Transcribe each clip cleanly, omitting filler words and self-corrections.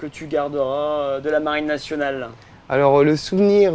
que tu garderas de la Marine nationale? Alors le souvenir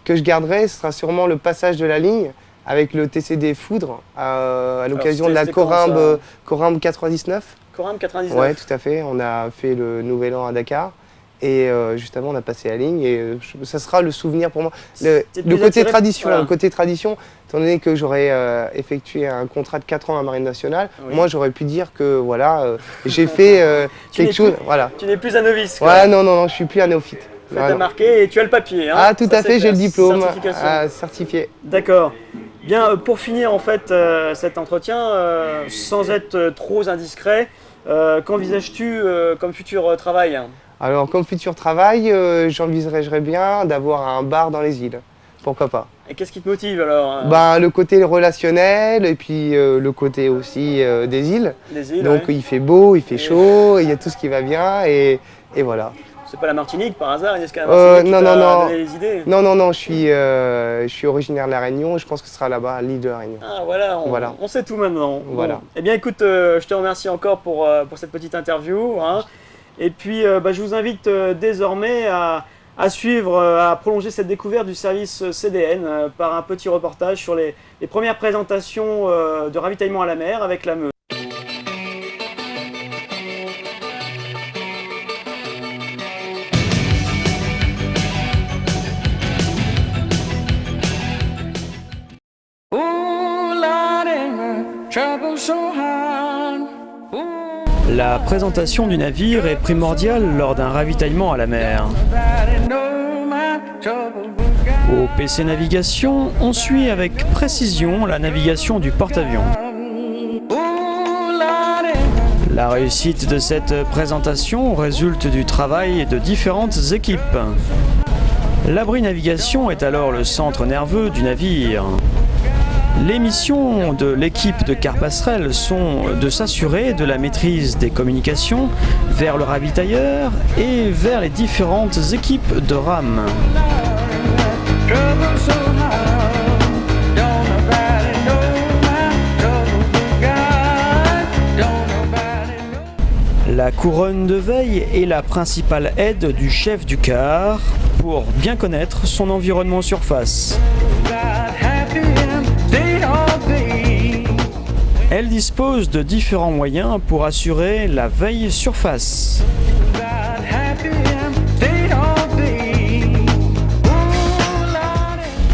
que je garderai sera sûrement le passage de la ligne avec le TCD Foudre à l'occasion de la Corimbe 99. Corimbe 99. Oui, tout à fait. On a fait le Nouvel An à Dakar et juste avant on a passé la ligne et ça sera le souvenir pour moi. Le côté tradition, voilà. Le côté tradition, étant donné que j'aurais effectué un contrat de 4 ans à Marine nationale, oui. Moi j'aurais pu dire que voilà, j'ai fait quelque chose. Voilà. Tu n'es plus un novice. Ouais, non, je suis plus un néophyte. Tu as marqué et tu as le papier. Hein, ah, tout à fait, j'ai le diplôme certifié. D'accord. Bien, pour finir en fait cet entretien, sans être trop indiscret, qu'envisages-tu comme futur travail? Alors, comme futur travail, j'envisagerais bien d'avoir un bar dans les îles. Pourquoi pas? Et qu'est-ce qui te motive alors? Le côté relationnel et puis le côté aussi des îles. Donc ouais. Il fait beau, il fait chaud, il y a tout ce qui va bien et voilà. C'est pas la Martinique par hasard? Est-ce qu'à la Martinique non, donné les idées? Non, je suis originaire de La Réunion, je pense que ce sera là-bas, l'île de La Réunion. Ah voilà, on sait tout maintenant. Voilà. Bon. Eh bien écoute, je te remercie encore pour cette petite interview. Hein. Et puis je vous invite désormais à suivre, à prolonger cette découverte du service CDN par un petit reportage sur les premières présentations de ravitaillement à la mer avec la Meuse. La présentation du navire est primordiale lors d'un ravitaillement à la mer. Au PC Navigation, on suit avec précision la navigation du porte-avions. La réussite de cette présentation résulte du travail de différentes équipes. L'abri navigation est alors le centre nerveux du navire. Les missions de l'équipe de car passerelle sont de s'assurer de la maîtrise des communications vers le ravitailleur et vers les différentes équipes de rames. La couronne de veille est la principale aide du chef du car pour bien connaître son environnement surface. Elle dispose de différents moyens pour assurer la veille surface.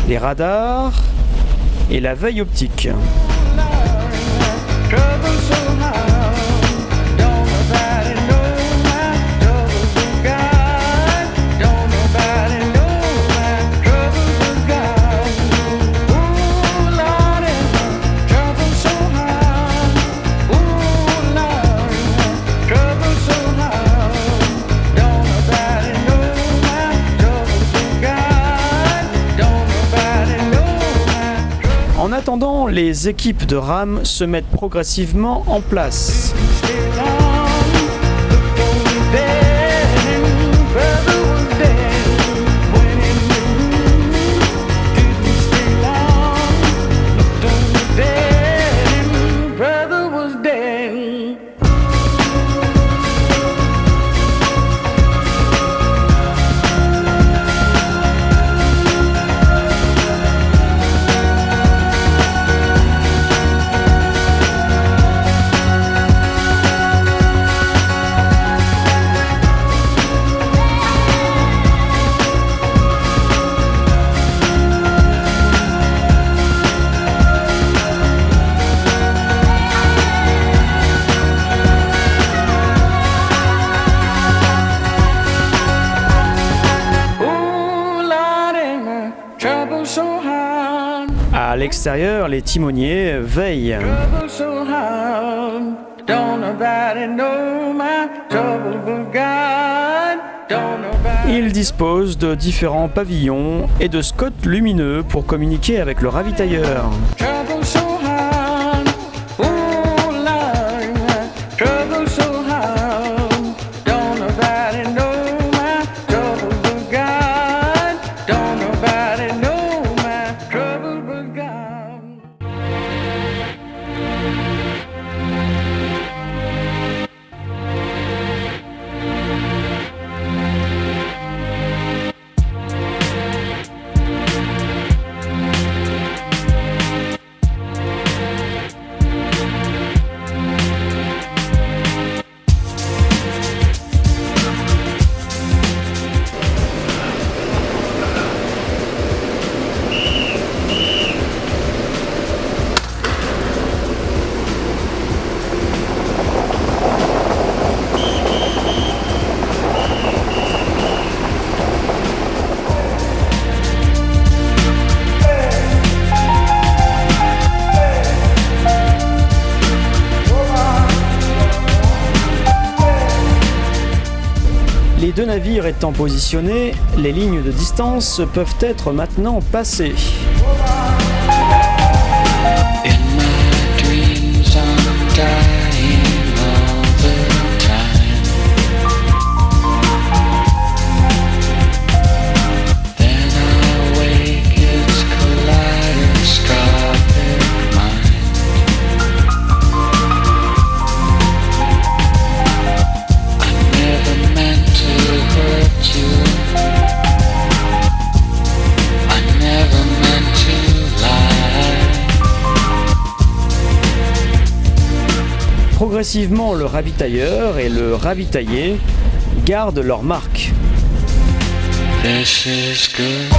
Les radars et la veille optique. En attendant, les équipes de rames se mettent progressivement en place. À l'extérieur, les timoniers veillent. Ils disposent de différents pavillons et de spots lumineux pour communiquer avec le ravitailleur. Les deux navires étant positionnés, les lignes de distance peuvent être maintenant passées. Progressivement, le ravitailleur et le ravitaillé gardent leur marque. This is good.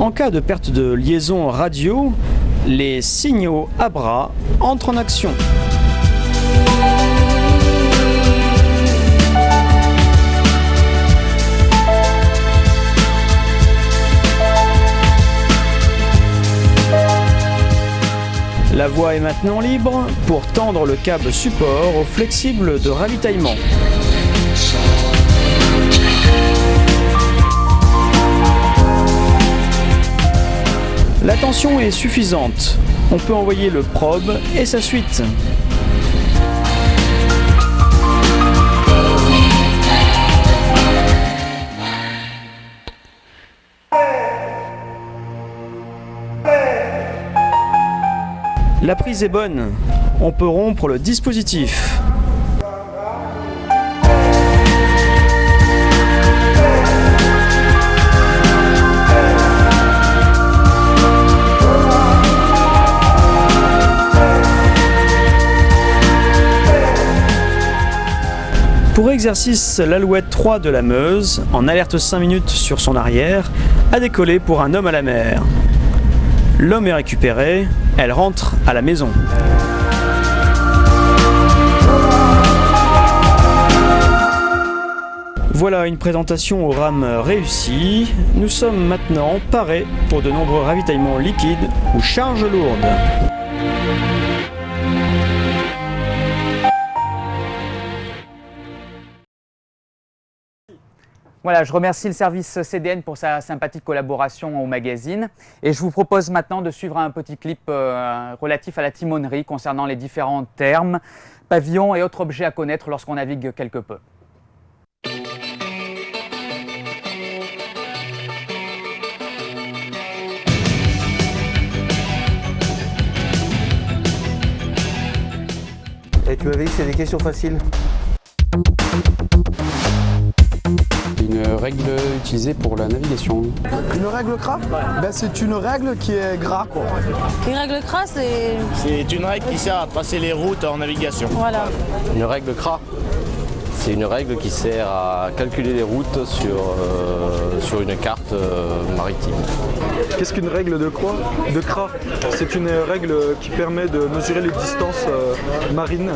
En cas de perte de liaison radio, les signaux à bras entrent en action. La voie est maintenant libre pour tendre le câble support au flexible de ravitaillement. La tension est suffisante. On peut envoyer le probe et sa suite. La prise est bonne. On peut rompre le dispositif. Pour exercice, l'Alouette 3 de la Meuse, en alerte 5 minutes sur son arrière, a décollé pour un homme à la mer. L'homme est récupéré, elle rentre à la maison. Voilà une présentation aux rames réussie. Nous sommes maintenant parés pour de nombreux ravitaillements liquides ou charges lourdes. Voilà, je remercie le service CDN pour sa sympathique collaboration au magazine et je vous propose maintenant de suivre un petit clip relatif à la timonerie concernant les différents termes, pavillons et autres objets à connaître lorsqu'on navigue quelque peu. Et tu m'avais dit que c'est des questions faciles. Une règle utilisée pour la navigation. Une règle CRA, ben, c'est une règle qui est gras, quoi. Une règle CRA, c'est une règle qui sert à tracer les routes en navigation. Voilà. Une règle CRA, c'est une règle qui sert à calculer les routes sur une carte maritime. Qu'est-ce qu'une règle de quoi? De CRA. C'est une règle qui permet de mesurer les distances marines.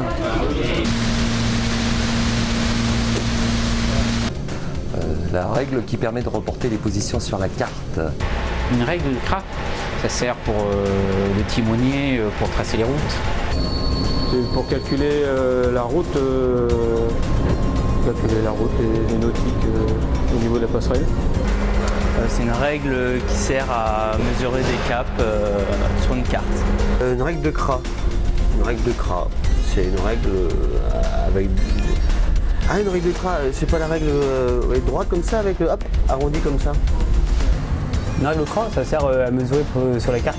La règle qui permet de reporter les positions sur la carte. Une règle de CRA, ça sert pour les timoniers pour tracer les routes. C'est pour calculer la route et les nautiques au niveau de la passerelle. C'est une règle qui sert à mesurer des caps sur une carte. Une règle de CRA. Une règle de CRA. C'est une règle avec... Ah, une règle de CRA, c'est pas la règle droite comme ça, avec le hop, arrondi comme ça. Une règle de CRA, ça sert à mesurer sur la carte.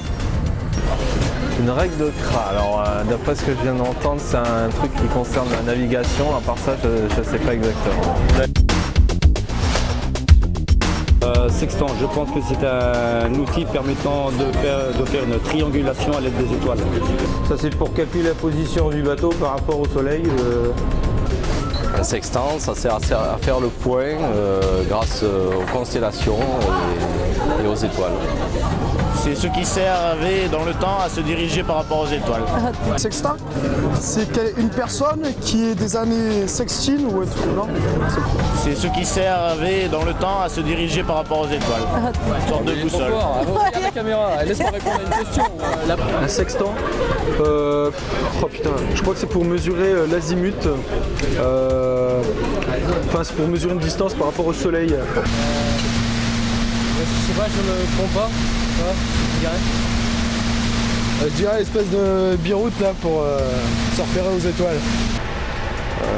Une règle de CRA, alors d'après ce que je viens d'entendre, c'est un truc qui concerne la navigation, à part ça, je ne sais pas exactement. Sextant, je pense que c'est un outil permettant de faire une triangulation à l'aide des étoiles. Ça c'est pour calculer la position du bateau par rapport au soleil. Un sextant, ça sert à faire le point grâce aux constellations et aux étoiles. C'est ce qui servait dans le temps à se diriger par rapport aux étoiles. Sextant, c'est une personne qui est des années sextile ou autre, non? C'est ce qui servait dans le temps à se diriger par rapport aux étoiles. Une sorte de boussole. Regarde la caméra, laisse-moi répondre à une question. Un sextant, oh putain, je crois que c'est pour mesurer l'azimut. Enfin, c'est pour mesurer une distance par rapport au soleil. Je sais pas, je me trompe pas. Je dirais espèce de biroute là pour se repérer aux étoiles.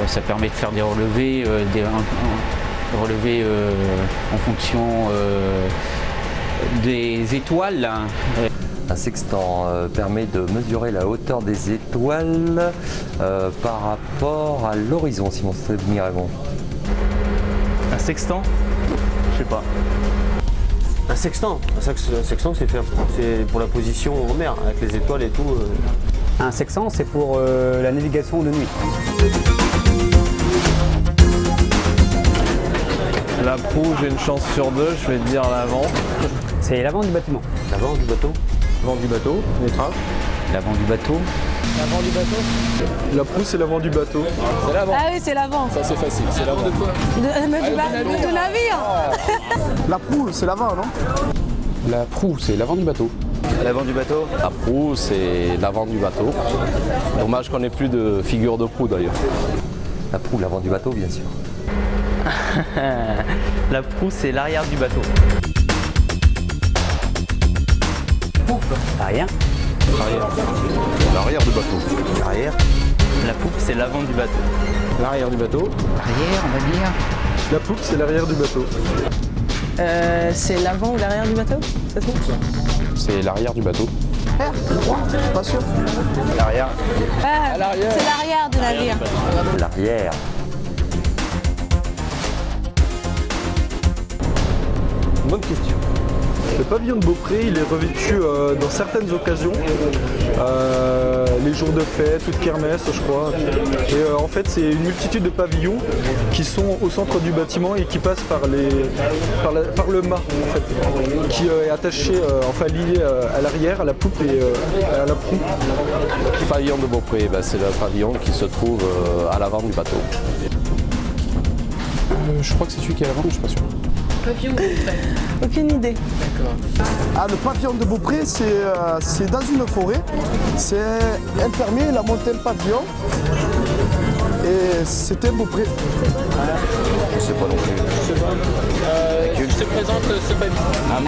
Ça permet de faire des relevés, en fonction des étoiles. Un sextant permet de mesurer la hauteur des étoiles par rapport à l'horizon, si mon souvenir est bon. Un sextant? Je sais pas. Un sextant, c'est pour la position en mer, avec les étoiles et tout. Un sextant, c'est pour la navigation de nuit. La proue, j'ai une chance sur deux, je vais te dire l'avant. C'est l'avant du bâtiment. L'avant du bateau? L'avant du bateau, l'étrave. L'avant du bateau. L'avant du bateau. La proue, c'est l'avant du bateau. C'est l'avant. Ah oui, c'est l'avant. Ça c'est facile, c'est l'avant. De quoi? Du navire. La proue, c'est l'avant, non? La proue, c'est l'avant du bateau. L'avant du bateau? La proue, c'est l'avant du bateau. Dommage qu'on n'ait plus de figure de proue d'ailleurs. La proue, l'avant du bateau, bien sûr. La proue, c'est l'arrière du bateau. Poupe, arrière. L'arrière du bateau. L'arrière? La poupe, c'est l'avant du bateau. L'arrière du bateau. Arrière, on va dire. La poupe, c'est l'arrière du bateau. C'est l'avant ou l'arrière du bateau? Ça se trouve? C'est l'arrière du bateau. Pas sûr. L'arrière. C'est l'arrière du navire. L'arrière. Bonne question. Le pavillon de Beaupré, il est revêtu dans certaines occasions, les jours de fête ou de kermesse, je crois. Et en fait, c'est une multitude de pavillons qui sont au centre du bâtiment et qui passent par le mât, en fait, qui est attaché, lié à l'arrière, à la poupe et à la proue. Le pavillon de Beaupré, c'est le pavillon qui se trouve à l'avant du bateau. Je crois que c'est celui qui est à l'avant, mais je suis pas sûr. Pavillon de Beaupré. Aucune idée. D'accord. Ah, le pavillon de Beaupré, c'est dans une forêt. C'est enfermé, il a monté le pavillon. Et c'était Beaupré. Je sais pas non plus. Je sais pas. Je te présente ce pavillon. Un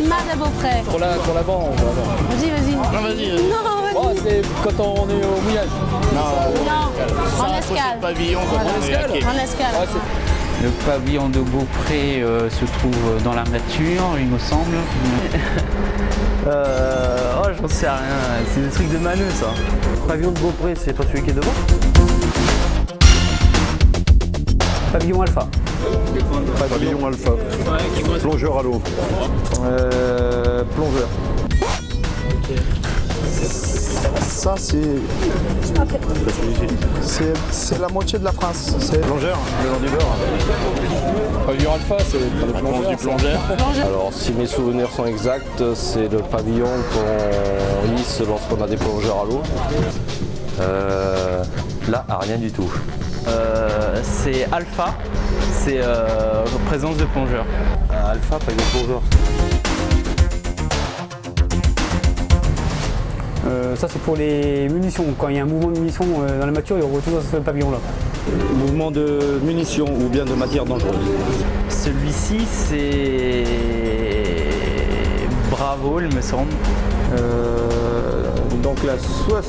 mât de Beaupré. Pour l'avant, on va voir. Vas-y. Non, vas-y. Non, vas-y. Oh, c'est quand on est au mouillage. Non, en escale. Pavillon quand on est à quai. En escale. Ouais, Le pavillon de Beaupré se trouve dans la nature, il me semble. J'en sais rien, c'est des trucs de maneux ça. Le pavillon de Beaupré, c'est pas celui qui est devant? Pavillon alpha. Pavillon alpha. Plongeur à l'eau. Plongeur. Ça, c'est la moitié de la France. C'est Plongeur, le long du bord. Pavillon alpha, c'est le plongeur. Alors, si mes souvenirs sont exacts, c'est le pavillon qu'on hisse lorsqu'on a des plongeurs à l'eau. Là, rien du tout. C'est alpha, c'est présence de plongeurs. Alpha, pavillon de plongeur. Ça c'est pour les munitions. Quand il y a un mouvement de munitions dans la mâture, il retrouve dans ce pavillon-là. Mouvement de munitions ou bien de matière dangereuse. Celui-ci, c'est Bravo, il me semble. Donc là, soit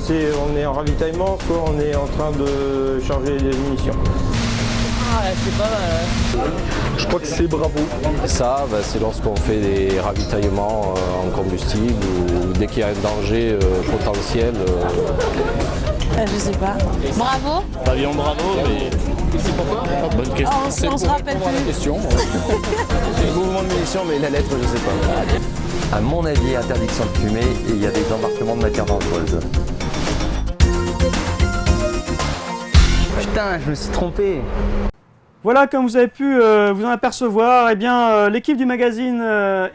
on est en ravitaillement, soit on est en train de charger les munitions. Ah, c'est pas mal. Je crois que c'est Bravo. Ça, c'est lorsqu'on fait des ravitaillements en combustible ou dès qu'il y a un danger potentiel. Je sais pas. Bravo. Pavillon Bravo, mais c'est pourquoi? Bonne question. On se rappelle plus. C'est le mouvement de munitions, mais la lettre, je sais pas. À mon avis, interdiction de fumer et il y a des embarquements de matière dangereuse. putain, je me suis trompé. Voilà, comme vous avez pu vous en apercevoir, eh bien, l'équipe du magazine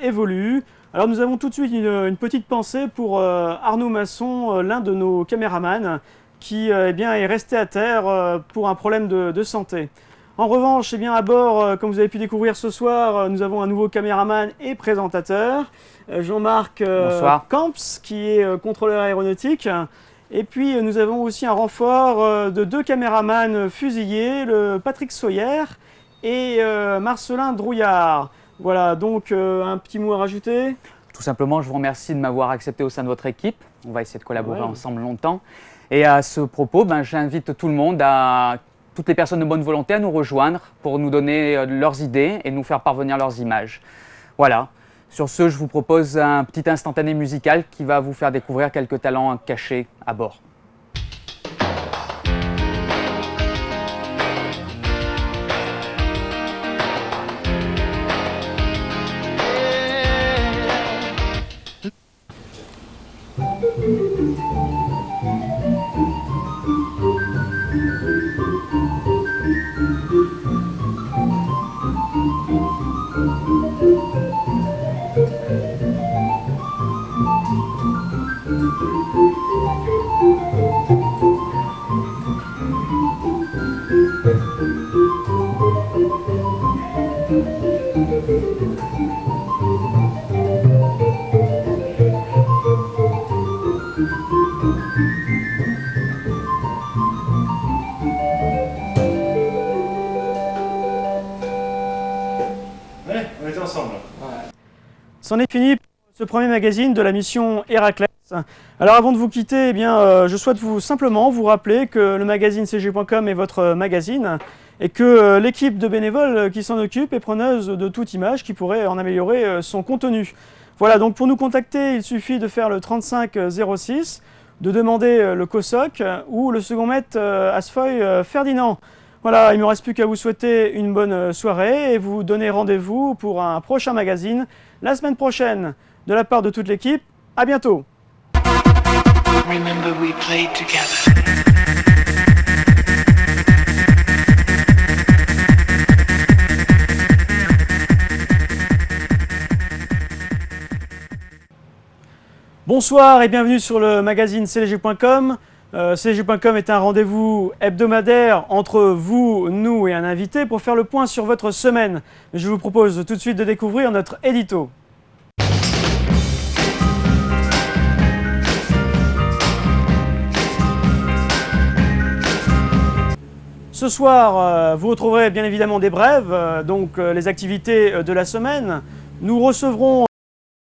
évolue. Alors nous avons tout de suite une petite pensée pour Arnaud Masson, l'un de nos caméramans, qui eh bien, est resté à terre pour un problème de santé. En revanche, eh bien, à bord, comme vous avez pu découvrir ce soir, nous avons un nouveau caméraman et présentateur, Jean-Marc Camps, qui est contrôleur aéronautique. Et puis nous avons aussi un renfort de 2 caméramans fusillés, le Patrick Sawyer et Marcelin Drouillard. Voilà, donc un petit mot à rajouter? Tout simplement, je vous remercie de m'avoir accepté au sein de votre équipe. On va essayer de collaborer ensemble longtemps. Et à ce propos, j'invite tout le monde, toutes les personnes de bonne volonté, à nous rejoindre pour nous donner leurs idées et nous faire parvenir leurs images. Voilà. Sur ce, je vous propose un petit instantané musical qui va vous faire découvrir quelques talents cachés à bord. C'en est fini pour ce premier magazine de la mission Héraclès. Alors avant de vous quitter, eh bien, je souhaite simplement vous rappeler que le magazine CG.com est votre magazine et que l'équipe de bénévoles qui s'en occupe est preneuse de toute image qui pourrait en améliorer son contenu. Voilà, donc pour nous contacter, il suffit de faire le 35 06, de demander le COSOC ou le second maître Asfoy Ferdinand. Voilà, il ne me reste plus qu'à vous souhaiter une bonne soirée et vous donner rendez-vous pour un prochain magazine la semaine prochaine. De la part de toute l'équipe, à bientôt. Remember we played together. Bonsoir et bienvenue sur le magazine CLG.com. CLG.com est un rendez-vous hebdomadaire entre vous, nous et un invité pour faire le point sur votre semaine. Je vous propose tout de suite de découvrir notre édito. Ce soir, vous retrouverez bien évidemment des brèves, donc les activités de la semaine. Nous recevrons